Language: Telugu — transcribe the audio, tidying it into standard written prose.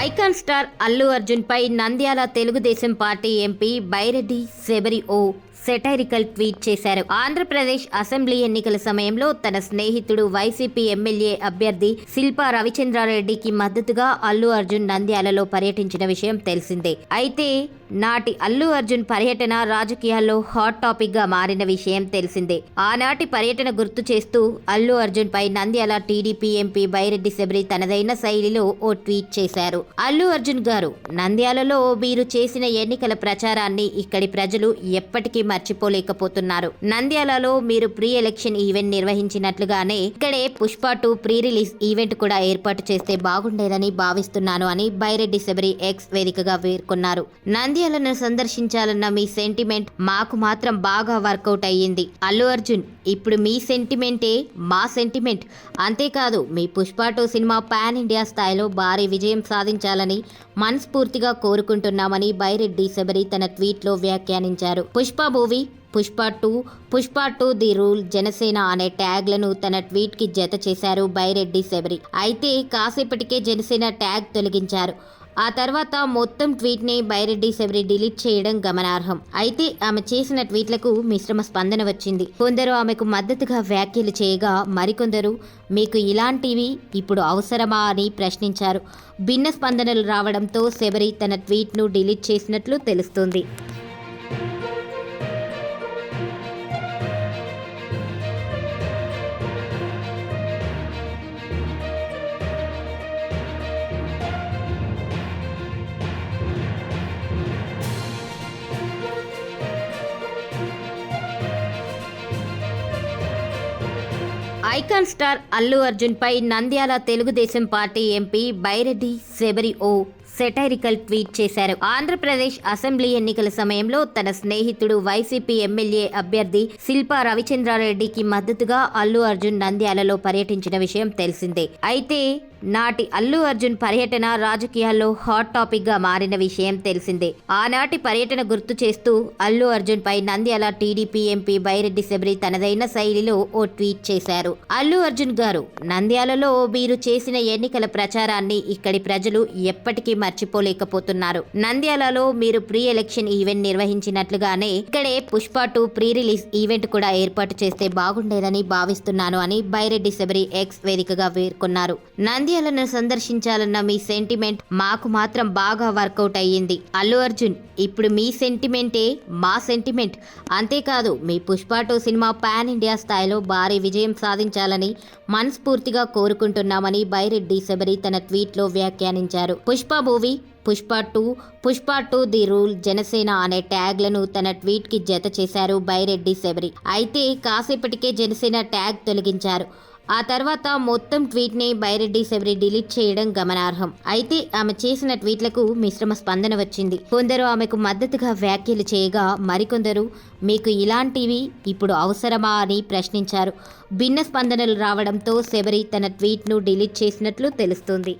ఐకాన్ స్టార్ అల్లు అర్జున్ పై నంద్యాల తెలుగుదేశం పార్టీ ఎంపీ బైరెడ్డి శబరి ఓ సెటైరికల్ ట్వీట్ చేశారు. ఆంధ్రప్రదేశ్ అసెంబ్లీ ఎన్నికల సమయంలో తన స్నేహితుడు వైసీపీ ఎమ్మెల్యే అభ్యర్థి శిల్పా రవిచంద్రారెడ్డికి మద్దతుగా అల్లు అర్జున్ నంద్యాలలో పర్యటించిన విషయం తెలిసిందే. అయితే నాటి అల్లు అర్జున్ పర్యటన రాజకీయాల్లో హాట్ టాపిక్ గా మారిన విషయం తెలిసిందే. ఆనాటి పర్యటన గుర్తు చేస్తూ అల్లు అర్జున్ పై నంద్యాల టీడీపీ ఎంపీ బైరెడ్డి శబరి తనదైన శైలిలో ఓ ట్వీట్ చేశారు. అల్లు అర్జున్ గారు, నంద్యాలలో మీరు చేసిన ఎన్నికల ప్రచారాన్ని ఇక్కడి ప్రజలు ఎప్పటికీ మర్చిపోలేకపోతున్నారు. నంద్యాలలో మీరు ప్రీ ఎలక్షన్ ఈవెంట్ నిర్వహించినట్లుగానే ఇక్కడే పుష్ప 2 ప్రీ రిలీజ్ ఈవెంట్ కూడా ఏర్పాటు చేస్తే బాగుండేదని భావిస్తున్నాను అని బైరెడ్డి శబరి ఎక్స్ వేదికగా పేర్కొన్నారు. నంద్యాలను సందర్శించాలన్న మీ సెంటిమెంట్ మాకు మాత్రం బాగా వర్కౌట్ అయ్యింది. అల్లు అర్జున్, ఇప్పుడు మీ సెంటిమెంటే మా సెంటిమెంట్. అంతేకాదు, మీ పుష్ప 2 సినిమా పాన్ ఇండియా స్థాయిలో భారీ విజయం సాధించాలని మనస్ఫూర్తిగా కోరుకుంటున్నామని బైరెడ్డి శబరి తన ట్వీట్లో వ్యాఖ్యానించారు. Pushpa movie, Pushpa 2 the rule, Janasena అనే ట్యాగ్లను తన ట్వీట్కి జత చేశారు బైరెడ్డి శబరి. అయితే కాసేపటికే జనసేన ట్యాగ్ తొలగించారు. ఆ తర్వాత మొత్తం ట్వీట్ని బైరెడ్డి శబరి డిలీట్ చేయడం గమనార్హం. అయితే ఆమె చేసిన ట్వీట్లకు మిశ్రమ స్పందన వచ్చింది. కొందరు ఆమెకు మద్దతుగా వ్యాఖ్యలు చేయగా, మరికొందరు మీకు ఇలాంటివి ఇప్పుడు అవసరమా అని ప్రశ్నించారు. భిన్న స్పందనలు రావడంతో శబరి తన ట్వీట్ను డిలీట్ చేసినట్లు తెలుస్తోంది. ఐకాన్ స్టార్ అల్లు అర్జున్ పై నంద్యాల తెలుగుదేశం పార్టీ ఎంపీ బైరెడ్డి శబరి ఓ సెటైరికల్ ట్వీట్ చేశారు. ఆంధ్రప్రదేశ్ అసెంబ్లీ ఎన్నికల సమయంలో తన స్నేహితుడు వైసీపీ ఎమ్మెల్యే అభ్యర్థి శిల్పా రవిచంద్రారెడ్డికి మద్దతుగా అల్లు అర్జున్ నంద్యాలలో పర్యటించిన విషయం తెలిసిందే. అయితే నాటి అల్లు అర్జున్ పర్యటన రాజకీయాల్లో హాట్ టాపిక్ గా మారిన విషయం తెలిసిందే. ఆనాటి పర్యటన గుర్తు చేస్తూ అల్లు అర్జున్ పై నంద్యాల టీడీపీ ఎంపీ బైరెడ్డి శబరి తనదైన శైలిలో ఓ ట్వీట్ చేశారు. అల్లు అర్జున్ గారు, నంద్యాలలో మీరు చేసిన ఎన్నికల ప్రచారాన్ని ఇక్కడి ప్రజలు ఎప్పటికీ మర్చిపోలేకపోతున్నారు. నంద్యాలలో మీరు ప్రీ ఎలక్షన్ ఈవెంట్ నిర్వహించినట్లుగానే ఇక్కడే పుష్ప 2 ప్రీ రిలీజ్ ఈవెంట్ కూడా ఏర్పాటు చేస్తే బాగుండేదని భావిస్తున్నాను అని బైరెడ్డి శబరి ఎక్స్ వేదికగా పేర్కొన్నారు. నంద్యాలను సందర్శించాలన్న మీ సెంటిమెంట్ మాకు మాత్రం బాగా వర్కౌట్ అయ్యింది. అల్లు అర్జున్, ఇప్పుడు మీ సెంటిమెంటే మా సెంటిమెంట్. అంతేకాదు, మీ పుష్ప 2 సినిమా పాన్ ఇండియా స్థాయిలో భారీ విజయం సాధించాలని మనస్ఫూర్తిగా కోరుకుంటున్నామని బైరెడ్డి శబరి తన ట్వీట్లో వ్యాఖ్యానించారు. Pushpa movie, Pushpa 2 the rule, Janasena అనే ట్యాగ్లను తన ట్వీట్కి జత చేశారు బైరెడ్డి శబరి. అయితే కాసేపటికే జనసేన ట్యాగ్ తొలగించారు. ఆ తర్వాత మొత్తం ట్వీట్ని బైరెడ్డి శబరి డిలీట్ చేయడం గమనార్హం. అయితే ఆమె చేసిన ట్వీట్లకు మిశ్రమ స్పందన వచ్చింది. కొందరు ఆమెకు మద్దతుగా వ్యాఖ్యలు చేయగా, మరికొందరు మీకు ఇలాంటివి ఇప్పుడు అవసరమా అని ప్రశ్నించారు. భిన్న స్పందనలు రావడంతో శబరి తన ట్వీట్ను డిలీట్ చేసినట్లు తెలుస్తోంది.